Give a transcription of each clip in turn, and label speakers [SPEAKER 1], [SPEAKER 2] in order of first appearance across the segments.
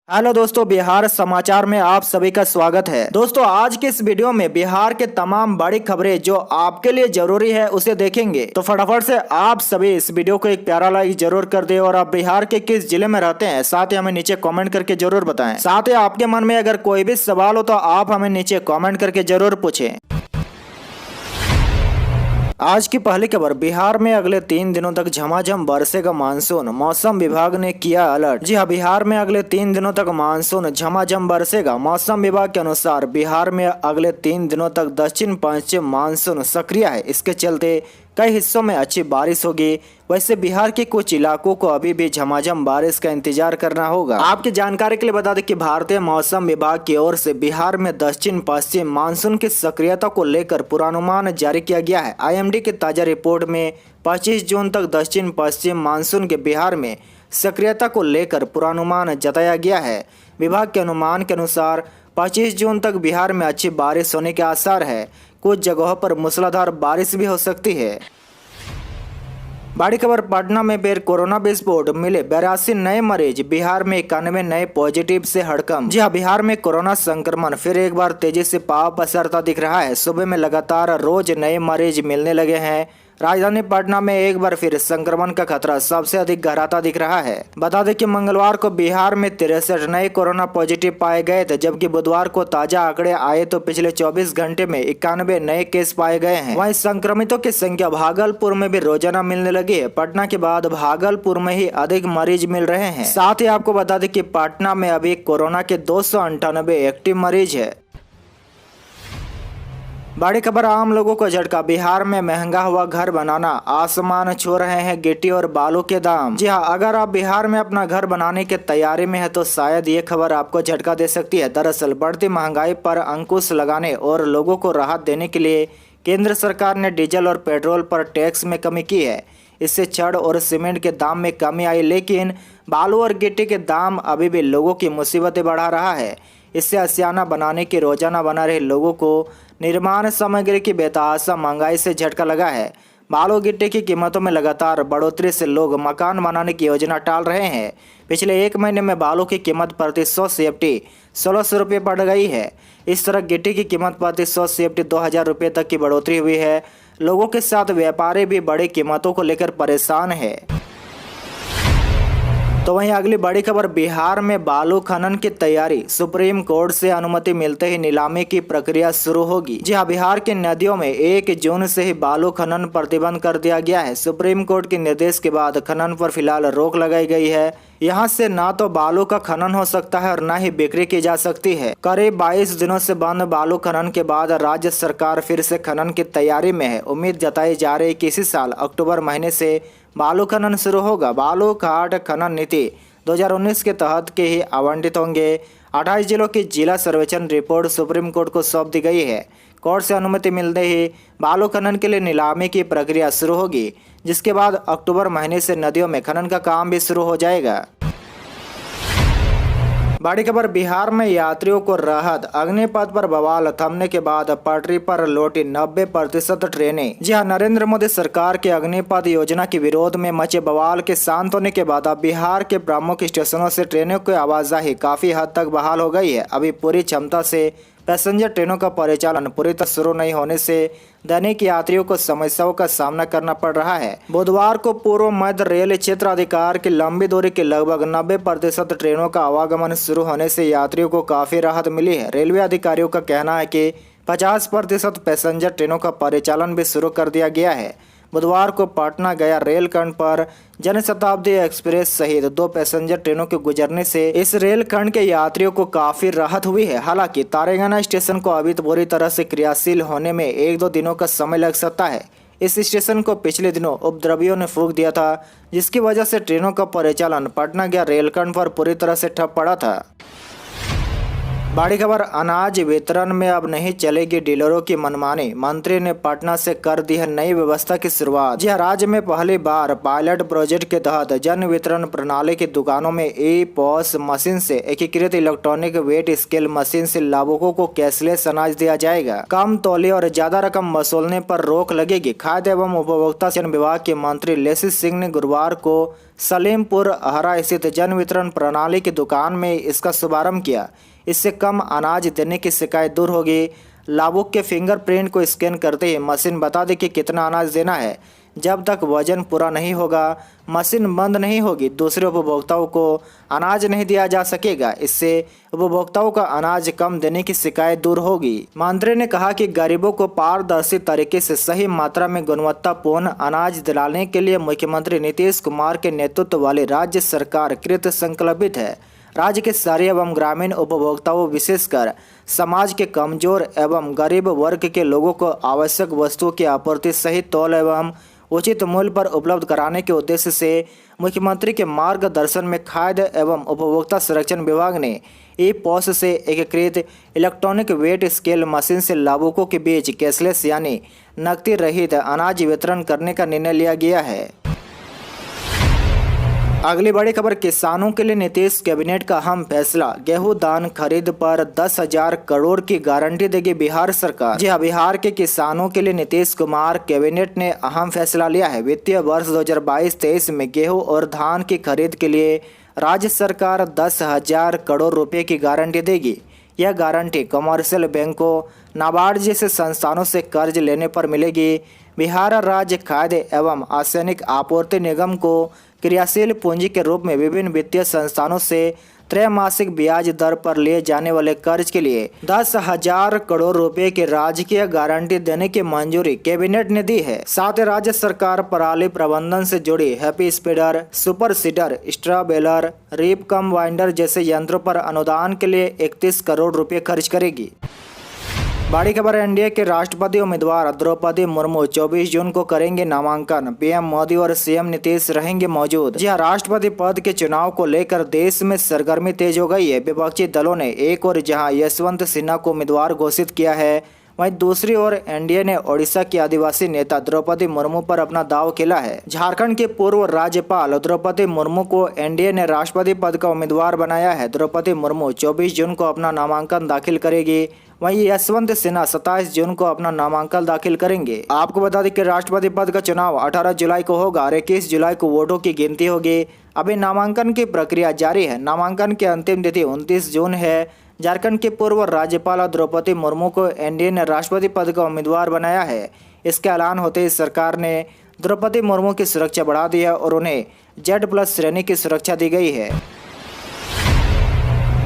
[SPEAKER 1] Hello दोस्तों, बिहार समाचार में आप सभी का स्वागत है। दोस्तों, आज के इस वीडियो में बिहार के तमाम बड़ी खबरें जो आपके लिए जरूरी है उसे देखेंगे। तो फटाफट से आप सभी इस वीडियो को एक प्यारा लाइक जरूर कर दे और आप बिहार के किस जिले में रहते हैं साथ ही हमें नीचे कमेंट करके जरूर बताएं। साथ ही आपके मन में अगर कोई भी सवाल हो तो आप हमें नीचे कमेंट करके जरूर पूछें। आज की पहली खबर, बिहार में अगले 3 दिनों तक झमाझम बरसेगा मानसून, मौसम विभाग ने किया अलर्ट। जी हां, बिहार में अगले 3 दिनों तक मानसून झमाझम बरसेगा। मौसम विभाग के अनुसार बिहार में अगले 3 दिनों तक दक्षिण पश्चिम मानसून सक्रिय है। इसके चलते कई हिस्सों में अच्छी बारिश होगी। वैसे बिहार के कुछ इलाकों को अभी भी झमाझम बारिश का इंतजार करना होगा। आपकी जानकारी के लिए बता दें कि भारतीय मौसम विभाग की ओर से बिहार में दक्षिण पश्चिम मानसून की सक्रियता को लेकर पूर्वानुमान जारी किया गया है। आईएमडी की ताजा रिपोर्ट में 25 जून तक दक्षिण पश्चिम मानसून के बिहार में सक्रियता को लेकर पूर्वानुमान जताया गया है। विभाग के अनुमान के अनुसार 25 जून तक बिहार में अच्छी बारिश होने के आसार है। कुछ जगहों पर मूसलाधार बारिश भी हो सकती है। बड़ी खबर, पटना में फिर कोरोना विस्फोट, मिले 82 नए मरीज। बिहार में 91 नए पॉजिटिव से हड़कंप। जी हां, बिहार में कोरोना संक्रमण फिर एक बार तेजी से पांव पसारता दिख रहा है। सुबह में लगातार रोज नए मरीज मिलने लगे हैं। राजधानी पटना में एक बार फिर संक्रमण का खतरा सबसे अधिक गहराता दिख रहा है। बता दें कि मंगलवार को बिहार में 63 नए कोरोना पॉजिटिव पाए गए थे, जबकि बुधवार को ताजा आंकड़े आए तो पिछले 24 घंटे में 91 नए केस पाए गए हैं। वहीं संक्रमितों की संख्या भागलपुर में भी रोजाना मिलने लगी है। पटना के बाद भागलपुर में ही अधिक मरीज मिल रहे हैं। साथ ही आपको बता दें कि पटना में अभी कोरोना के 298 एक्टिव मरीज है। बड़ी खबर, आम लोगों को झटका। बिहार में महंगा हुआ घर बनाना, आसमान छू रहे हैं गिट्टी और बालू के दाम। जी हां, अगर आप बिहार में अपना घर बनाने की तैयारी में है तो शायद ये खबर आपको झटका दे सकती है। दरअसल बढ़ती महंगाई पर अंकुश लगाने और लोगों को राहत देने के लिए केंद्र सरकार ने डीजल और पेट्रोल पर टैक्स में कमी की है। इससे छड़ और सीमेंट के दाम में कमी आई, लेकिन बालू और गिट्टी के दाम अभी भी लोगों की मुसीबतें बढ़ा रहा है। इससे आशियाना बनाने की रोजाना बना रहे लोगों को निर्माण सामग्री की बेतहाशा महंगाई से झटका लगा है। बालू गिट्टी की कीमतों में लगातार बढ़ोतरी से लोग मकान बनाने की योजना टाल रहे हैं। पिछले 1 महीने में बालू की कीमत प्रति 100 सीएफटी 1600 रुपये बढ़ गई है। इस तरह गिट्टी की कीमत प्रति 100 सीएफटी 2000 रुपये तक की बढ़ोतरी हुई है। लोगों के साथ व्यापारी भी बड़ी कीमतों को लेकर परेशान है। तो वहीं अगली बड़ी खबर, बिहार में बालू खनन की तैयारी। सुप्रीम कोर्ट से अनुमति मिलते ही नीलामी की प्रक्रिया शुरू होगी। जी हां, बिहार की नदियों में 1 जून से ही बालू खनन प्रतिबंध कर दिया गया है। सुप्रीम कोर्ट के निर्देश के बाद खनन पर फिलहाल रोक लगाई गई है। यहाँ से ना तो बालू का खनन हो सकता है और न ही बिक्री की जा सकती है। करीब 22 दिनों से बंद बालू खनन के बाद राज्य सरकार फिर से खनन की तैयारी में है। उम्मीद जताई जा रही है कि इसी साल अक्टूबर महीने से बालू खनन शुरू होगा। बालू घाट खनन नीति 2019 के तहत के ही आवंटित होंगे। 28 जिलों की जिला सर्वेक्षण रिपोर्ट सुप्रीम कोर्ट को सौंप दी गई है। कोर्ट से अनुमति मिलते ही बालू खनन के लिए नीलामी की प्रक्रिया शुरू होगी, जिसके बाद अक्टूबर महीने से नदियों में खनन का काम भी शुरू हो जाएगा। बड़ी खबर, बिहार में यात्रियों को राहत। अग्निपथ पर बवाल थमने के बाद पटरी पर लौटी 90% ट्रेनें। जी हां, नरेंद्र मोदी सरकार के अग्निपथ योजना के विरोध में मचे बवाल के शांत होने के बाद अब बिहार के प्रमुख स्टेशनों से ट्रेनों की आवाजाही काफी हद तक बहाल हो गई है। अभी पूरी क्षमता से पैसेंजर ट्रेनों का परिचालन पूरी तरह शुरू नहीं होने से दैनिक यात्रियों को समस्याओं का सामना करना पड़ रहा है। बुधवार को पूर्व मध्य रेल क्षेत्र अधिकार की लंबी दूरी के लगभग 90% ट्रेनों का आवागमन शुरू होने से यात्रियों को काफी राहत मिली है। रेलवे अधिकारियों का कहना है कि 50% पैसेंजर ट्रेनों का परिचालन भी शुरू कर दिया गया है। बुधवार को पटना गया रेलखंड पर जनशताब्दी एक्सप्रेस सहित 2 पैसेंजर ट्रेनों के गुजरने से इस रेलखंड के यात्रियों को काफी राहत हुई है। हालांकि तारेगना स्टेशन को अभी बुरी तरह से क्रियाशील होने में 1-2 दिनों का समय लग सकता है। इस स्टेशन को पिछले दिनों उपद्रवियों ने फूंक दिया था, जिसकी वजह से ट्रेनों का परिचालन पटना गया रेलखंड पर पूरी तरह से ठप पड़ा था। बड़ी खबर, अनाज वितरण में अब नहीं चलेगी डीलरों की मनमानी। मंत्री ने पटना से कर दी है नई व्यवस्था की शुरुआत। जी हां, राज्य में पहली बार पायलट प्रोजेक्ट के तहत जन वितरण प्रणाली की दुकानों में ई-पॉस मशीन से एकीकृत इलेक्ट्रॉनिक वेट स्केल मशीन से लाभुकों को कैशलेस अनाज दिया जाएगा। कम तौले और ज्यादा रकम वसूलने पर रोक लगेगी। खाद्य एवं उपभोक्ता विभाग के मंत्री लेसी सिंह ने गुरुवार को सलीमपुर हरा स्थित जन वितरण प्रणाली की दुकान में इसका शुभारंभ किया। इससे कम अनाज देने की शिकायत दूर होगी। लाभुक के फिंगरप्रिंट को स्कैन करते ही मशीन बता दे कि कितना अनाज देना है। जब तक वजन पूरा नहीं होगा मशीन बंद नहीं होगी। दूसरे उपभोक्ताओं को अनाज नहीं दिया जा सकेगा। इससे उपभोक्ताओं का अनाज कम देने की शिकायत दूर होगी। मंत्री ने कहा कि गरीबों को पारदर्शी तरीके से सही मात्रा में गुणवत्तापूर्ण अनाज दिलाने के लिए मुख्यमंत्री नीतीश कुमार के नेतृत्व वाली राज्य सरकार कृत संकल्पित है। राज्य के शहरी एवं ग्रामीण उपभोक्ताओं विशेषकर समाज के कमजोर एवं गरीब वर्ग के लोगों को आवश्यक वस्तुओं की आपूर्ति सही तौल एवं उचित मूल्य पर उपलब्ध कराने के उद्देश्य से मुख्यमंत्री के मार्गदर्शन में खाद्य एवं उपभोक्ता संरक्षण विभाग ने ई-पॉस से एकीकृत इलेक्ट्रॉनिक वेट स्केल मशीन से लाभुकों के बीच कैशलेस यानी नकदी रहित अनाज वितरण करने का निर्णय लिया गया है। अगली बड़ी खबर, किसानों के लिए नीतीश कैबिनेट का अहम फैसला। गेहूं धान खरीद पर 10,000 करोड़ की गारंटी देगी बिहार सरकार। जी हां, बिहार के किसानों के लिए नीतीश कुमार कैबिनेट ने अहम फैसला लिया है। वित्तीय वर्ष 2022-23 में गेहूं और धान की खरीद के लिए राज्य सरकार 10,000 करोड़ रुपए की गारंटी देगी। यह गारंटी कमर्शियल बैंकों, नाबार्ड जैसे संस्थानों से कर्ज लेने पर मिलेगी। बिहार राज्य खाद्य एवं आसैनिक आपूर्ति निगम को क्रियाशील पूंजी के रूप में विभिन्न वित्तीय संस्थानों से त्रैमासिक ब्याज दर पर लिए जाने वाले कर्ज के लिए 10,000 करोड़ रुपए की राजकीय गारंटी देने की मंजूरी कैबिनेट ने दी है। साथ ही राज्य सरकार पराली प्रबंधन से जुड़ी happy spreader, super seeder, straw baler, reap cum winder जैसे यंत्रों पर अनुदान के लिए 31 करोड़ रुपए खर्च करेगी। बड़ी खबर, एनडीए के राष्ट्रपति उम्मीदवार द्रौपदी मुर्मू 24 जून को करेंगे नामांकन। पीएम मोदी और सीएम नीतीश रहेंगे मौजूद। जी हां, राष्ट्रपति पद के चुनाव को लेकर देश में सरगर्मी तेज हो गई है। विपक्षी दलों ने एक और जहां यशवंत सिन्हा को उम्मीदवार घोषित किया है, वहीं दूसरी ओर एनडीए ने ओडिशा की आदिवासी नेता द्रौपदी मुर्मू पर अपना दांव खेला है। झारखंड के पूर्व राज्यपाल द्रौपदी मुर्मू को एनडीए ने राष्ट्रपति पद का उम्मीदवार बनाया है। द्रौपदी मुर्मू 24 जून को अपना नामांकन दाखिल करेगी। वहीं यशवंत सिन्हा 27 जून को अपना नामांकन दाखिल करेंगे। आपको बता दें कि राष्ट्रपति पद का चुनाव 18 जुलाई को होगा और 21 जुलाई को वोटों की गिनती होगी। अभी नामांकन की प्रक्रिया जारी है। नामांकन की अंतिम तिथि 29 जून है। झारखंड के पूर्व राज्यपाल द्रौपदी मुर्मू को एनडीए ने राष्ट्रपति पद का उम्मीदवार बनाया है। इसके ऐलान होते ही सरकार ने द्रौपदी मुर्मू की सुरक्षा बढ़ा दी है और उन्हें Z+ श्रेणी की सुरक्षा दी गई है।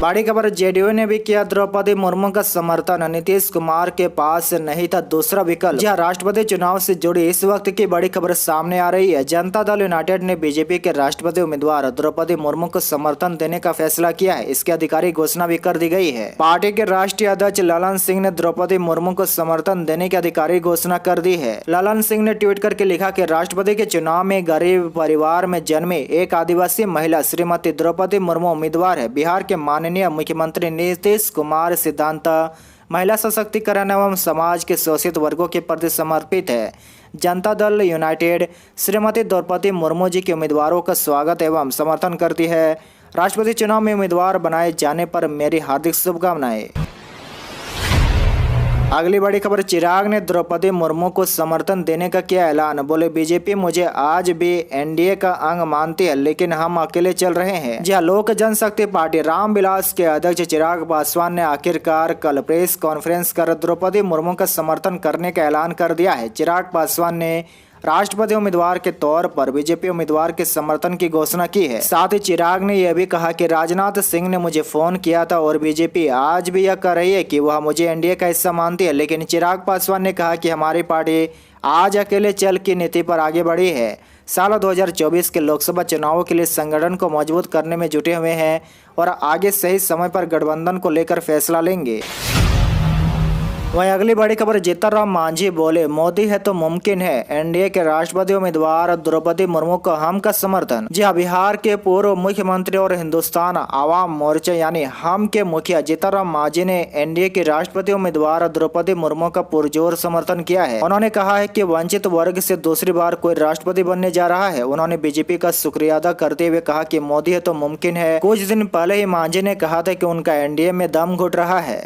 [SPEAKER 1] बड़ी खबर, जेडीयू ने भी किया द्रौपदी मुर्मू का समर्थन। नीतीश कुमार के पास नहीं था दूसरा विकल्प। जहां राष्ट्रपति चुनाव से जुड़ी इस वक्त की बड़ी खबर सामने आ रही है। जनता दल यूनाइटेड ने बीजेपी के राष्ट्रपति उम्मीदवार द्रौपदी मुर्मू को समर्थन देने का फैसला किया है। इसकी आधिकारिक घोषणा भी कर दी गई है। पार्टी के राष्ट्रीय अध्यक्ष ललन सिंह ने द्रौपदी मुर्मू को समर्थन देने की आधिकारिक घोषणा कर दी है। ललन सिंह ने ट्वीट करके लिखा कि राष्ट्रपति के चुनाव में गरीब परिवार में जन्मी एक आदिवासी महिला श्रीमती द्रौपदी मुर्मू उम्मीदवार है। बिहार के माननीय मुख्यमंत्री नीतीश कुमार सिद्धांत महिला सशक्तिकरण एवं समाज के शोषित वर्गों के प्रति समर्पित है। जनता दल यूनाइटेड श्रीमती द्रौपदी मुर्मू जी के उम्मीदवारों का स्वागत एवं समर्थन करती है। राष्ट्रपति चुनाव में उम्मीदवार बनाए जाने पर मेरी हार्दिक शुभकामनाएं। अगली बड़ी खबर, चिराग ने द्रौपदी मुर्मू को समर्थन देने का किया ऐलान। बोले, बीजेपी मुझे आज भी एनडीए का अंग मानती है, लेकिन हम अकेले चल रहे हैं। जी हां, लोक जनशक्ति पार्टी रामविलास के अध्यक्ष चिराग पासवान ने आखिरकार कल प्रेस कॉन्फ्रेंस कर द्रौपदी मुर्मू का समर्थन करने का ऐलान कर दिया है। चिराग पासवान ने राष्ट्रपति उम्मीदवार के तौर पर बीजेपी उम्मीदवार के समर्थन की घोषणा की है। साथ ही चिराग ने यह भी कहा कि राजनाथ सिंह ने मुझे फोन किया था और बीजेपी आज भी यह कर रही है कि वह मुझे एनडीए का हिस्सा मानती है, लेकिन चिराग पासवान ने कहा कि हमारी पार्टी आज अकेले चल की नीति पर आगे बढ़ी है। साल 2024 के लोकसभा चुनावों के लिए संगठन को मजबूत करने में जुटे हुए हैं और आगे सही समय पर गठबंधन को लेकर फैसला लेंगे। वहीं अगली बड़ी खबर, जीतन राम मांझी बोले, मोदी है तो मुमकिन है। एनडीए के राष्ट्रपति उम्मीदवार द्रौपदी मुर्मू को हम का समर्थन। जी हां, बिहार के पूर्व मुख्यमंत्री और हिंदुस्तान आवाम मोर्चा यानी हम के मुखिया जीतन राम मांझी ने एनडीए की राष्ट्रपति उम्मीदवार द्रौपदी मुर्मू का पुरजोर समर्थन किया है। उन्होंने कहा है कि वंचित वर्ग से दूसरी बार कोई राष्ट्रपति बनने जा रहा है। उन्होंने बीजेपी का शुक्रिया अदा करते हुए कहा कि मोदी है तो मुमकिन है। कुछ दिन पहले ही मांझी ने कहा था कि उनका एनडीए में दम घुट रहा है।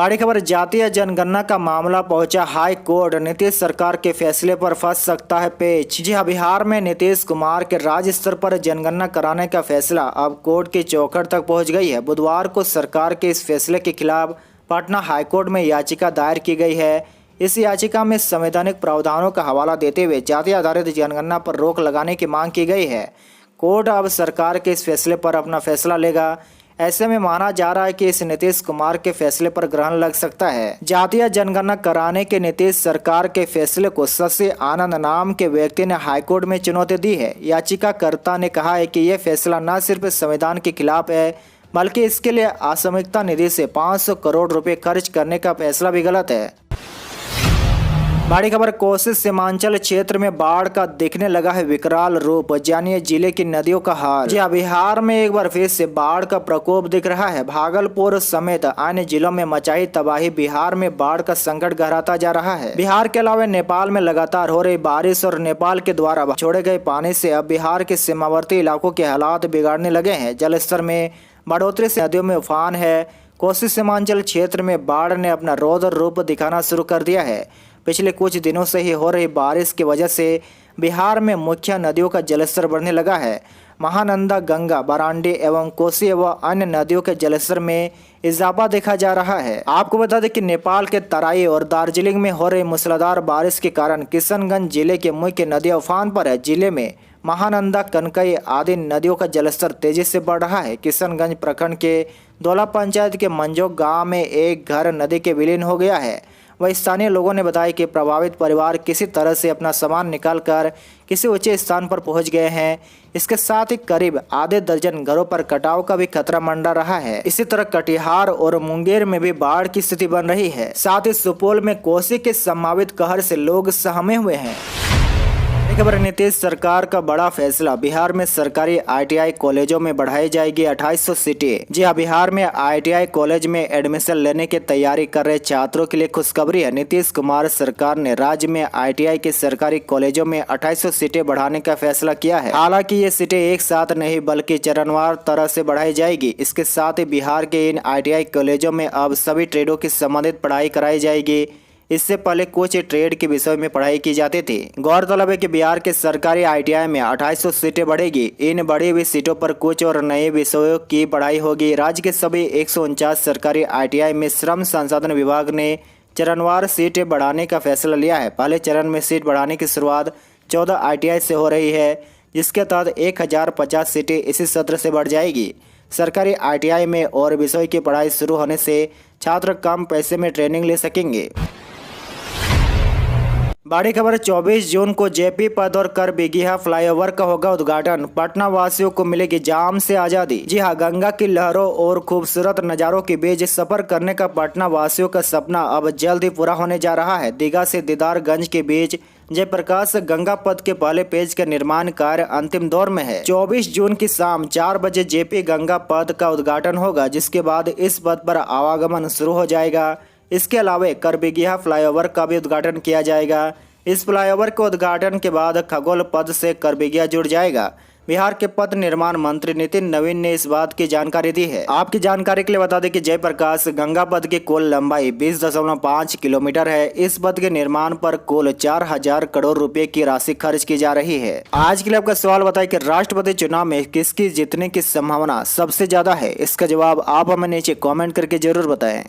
[SPEAKER 1] बड़ी खबर, जातीय जनगणना का मामला पहुंचा हाई कोर्ट, नीतीश सरकार के फैसले पर फंस सकता है पेच। जी हां, बिहार में नीतीश कुमार के राज्य स्तर पर जनगणना कराने का फैसला अब कोर्ट की चौखट तक पहुंच गई है। बुधवार को सरकार के इस फैसले के खिलाफ पटना हाईकोर्ट में याचिका दायर की गई है। इस याचिका में संवैधानिक प्रावधानों का हवाला देते हुए जाति आधारित जनगणना पर रोक लगाने की मांग की गई है। कोर्ट अब सरकार के इस फैसले पर अपना फैसला लेगा। ऐसे में माना जा रहा है कि इस नीतीश कुमार के फैसले पर ग्रहण लग सकता है। जातीय जनगणना कराने के नीतीश सरकार के फैसले को शशि आनंद नाम के व्यक्ति ने हाईकोर्ट में चुनौती दी है। याचिकाकर्ता ने कहा है कि यह फैसला न सिर्फ संविधान के खिलाफ है, बल्कि इसके लिए आसामिकता निधि से 500 करोड़ रुपए खर्च करने का फैसला भी गलत है। बड़ी खबर, कोसी सीमांचल क्षेत्र में बाढ़ का दिखने लगा है विकराल रूप, जानिए जिले की नदियों का हाल। जी हां, बिहार में एक बार फिर से बाढ़ का प्रकोप दिख रहा है। भागलपुर समेत अन्य जिलों में मचाई तबाही, बिहार में बाढ़ का संकट गहराता जा रहा है। बिहार के अलावा नेपाल में लगातार हो रही बारिश और नेपाल के द्वारा छोड़े गए पानी से अब बिहार के सीमावर्ती इलाकों के हालात बिगाड़ने लगे हैं। जलस्तर में बढ़ोतरी से नदियों में उफान है। कोसी सीमांचल क्षेत्र में बाढ़ ने अपना रौद्र रूप दिखाना शुरू कर दिया है। पिछले कुछ दिनों से ही हो रही बारिश की वजह से बिहार में मुख्य नदियों का जलस्तर बढ़ने लगा है। महानंदा, गंगा, बरांडी एवं कोसी एवं अन्य नदियों के जलस्तर में इजाफा देखा जा रहा है। आपको बता दें कि नेपाल के तराई और दार्जिलिंग में हो रही मूसलाधार बारिश के कारण किशनगंज जिले के मुख्य नदियां उफान पर है। जिले में महानंदा, कनकई आदि नदियों का जलस्तर तेजी से बढ़ रहा है। किशनगंज प्रखंड के दौला पंचायत के मंजोक गांव में एक घर नदी के विलीन हो गया है। वह स्थानीय लोगों ने बताया कि प्रभावित परिवार किसी तरह से अपना सामान निकालकर किसी ऊंचे स्थान पर पहुंच गए हैं। इसके साथ ही करीब आधे दर्जन घरों पर कटाव का भी खतरा मंडरा रहा है। इसी तरह कटिहार और मुंगेर में भी बाढ़ की स्थिति बन रही है। साथ ही सुपौल में कोसी के संभावित कहर से लोग सहमे हुए हैं। खबर, नीतीश सरकार का बड़ा फैसला, बिहार में सरकारी ITI कॉलेजों में बढ़ाई जाएगी 2800 सीटें। जी हां, बिहार में ITI कॉलेज में एडमिशन लेने की तैयारी कर रहे छात्रों के लिए खुशखबरी है। नीतीश कुमार सरकार ने राज्य में ITI के सरकारी कॉलेजों में 2800 सीटें बढ़ाने का फैसला किया है। हालांकि ये सीटें एक साथ नहीं बल्कि चरणवार तरह से बढ़ाई जाएगी। इसके साथ ही बिहार के इन ITI कॉलेजों में अब सभी ट्रेडों की संबंधित पढ़ाई कराई जाएगी। इससे पहले कुछ ट्रेड के विषय में पढ़ाई की जाती थी। गौरतलब है कि बिहार के सरकारी ITI में 2800 सीटें बढ़ेगी। इन बढ़ी हुई सीटों पर कुछ और नए विषयों की पढ़ाई होगी। राज्य के सभी 149 सरकारी ITI में श्रम संसाधन विभाग ने चरणवार सीटें बढ़ाने का फैसला लिया है। पहले चरण में सीट बढ़ाने की शुरुआत 14 ITI से हो रही है, जिसके तहत 1050 सीटें इसी सत्र से बढ़ जाएगी। सरकारी ITI में और विषय की पढ़ाई शुरू होने से छात्र कम पैसे में ट्रेनिंग ले सकेंगे। बड़ी खबर, 24 जून को JP पद और कर बिगिहा फ्लाईओवर का होगा उद्घाटन, पटना वासियों को मिलेगी जाम से आजादी। जी हां, गंगा की लहरों और खूबसूरत नज़ारों के बीच सफर करने का पटना वासियों का सपना अब जल्द ही पूरा होने जा रहा है। दीघा से दीदारगंज के बीच जयप्रकाश गंगा पथ के पहले पेज का निर्माण कार्य अंतिम दौर में है। 24 जून की शाम 4 बजे JP गंगा पथ का उद्घाटन होगा, जिसके बाद इस पथ पर आवागमन शुरू हो जाएगा। इसके अलावा करबिगिहा फ्लाईओवर का भी उद्घाटन किया जाएगा। इस फ्लाईओवर के उद्घाटन के बाद खगोल पथ से करबिगिहा जुड़ जाएगा। बिहार के पथ निर्माण मंत्री नितिन नवीन ने इस बात की जानकारी दी है। आपकी जानकारी के लिए बता दें कि जयप्रकाश गंगा पथ की कुल लंबाई 20.5 किलोमीटर है। इस पथ के निर्माण पर कुल 4000 करोड़ रुपए की राशि खर्च की जा रही है। आज के लिए आपका सवाल बताएं कि राष्ट्रपति चुनाव में किसकी जीतने की संभावना सबसे ज्यादा है। इसका जवाब आप हमें नीचे कॉमेंट करके जरूर बताएं।